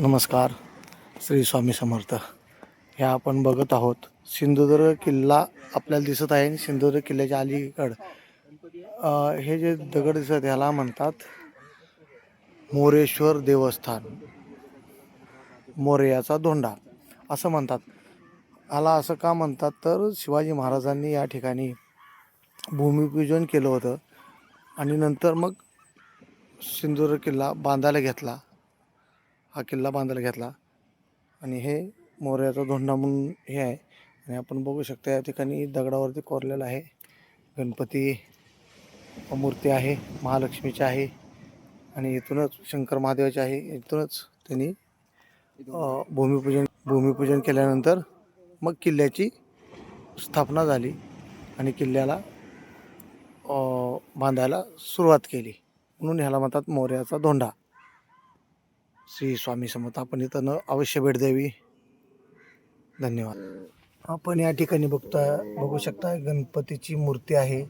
नमस्कार. श्री स्वामी समर्थ. हे आपण बघत आहोत सिंधुदुर्ग किल्ला आपल्याला दिसत आहे. सिंधुदुर्ग किल्ल्याच्या अलीकड हे जे दगड दिसत ह्याला म्हणतात मोरेश्वर देवस्थान, मोरयाचा धोंडा असं म्हणतात. ह्याला असं का म्हणतात तर शिवाजी महाराजांनी या ठिकाणी भूमिपूजन केलं होतं आणि नंतर मग सिंधुदुर्ग किल्ला बांधायला घेतला. हा किल्ला बांधायला घेतला आणि हे मोरयाचा धोंडा म्हणून हे आहे. आणि आपण बघू शकता या ठिकाणी दगडावरती कोरलेलं आहे. गणपती मूर्ती आहे, महालक्ष्मीची आहे आणि इथूनच शंकर महादेवाची आहे. इथूनच त्यांनी भूमिपूजन केल्यानंतर मग किल्ल्याची स्थापना झाली आणि किल्ल्याला बांधायला सुरुवात केली. म्हणून ह्याला म्हणतात मोरयाचा धोंडा. श्री स्वामी समर्थ. आपण इथं अवश्य भेट द्यावी. धन्यवाद. आपण या ठिकाणी बघू शकता गणपतीची मूर्ती आहे.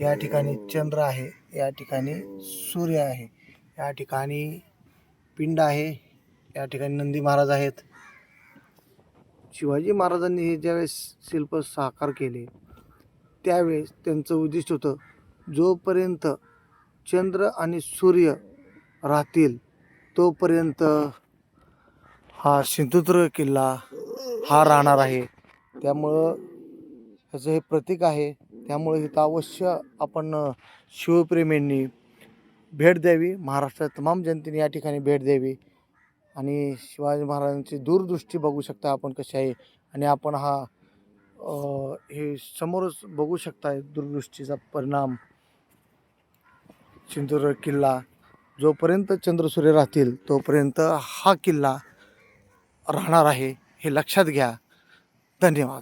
या ठिकाणी चंद्र आहे, या ठिकाणी सूर्य आहे, या ठिकाणी पिंड आहे, या ठिकाणी नंदी महाराज आहेत. शिवाजी महाराजांनी हे ज्यावेळेस शिल्प साकार केले त्यावेळेस त्यांचं उद्दिष्ट होतं जोपर्यंत चंद्र आणि सूर्य राहतील तोपर्यंत हा सिंधुदुर्ग किल्ला हा राहणार आहे. त्यामुळं ह्याचं हे प्रतीक आहे. त्यामुळे इथं अवश्य आपण शिवप्रेमींनी भेट द्यावी. महाराष्ट्रात तमाम जनतेने या ठिकाणी भेट द्यावी आणि शिवाजी महाराजांची दूरदृष्टी बघू शकता आपण कशी आहे. आणि आपण हे समोरच बघू शकता दूरदृष्टीचा परिणाम. सिंधुदुर्ग किल्ला जोपर्यंत चंद्रसूर्य राहतील तोपर्यंत हा किल्ला राहणार आहे, हे लक्षात घ्या. धन्यवाद.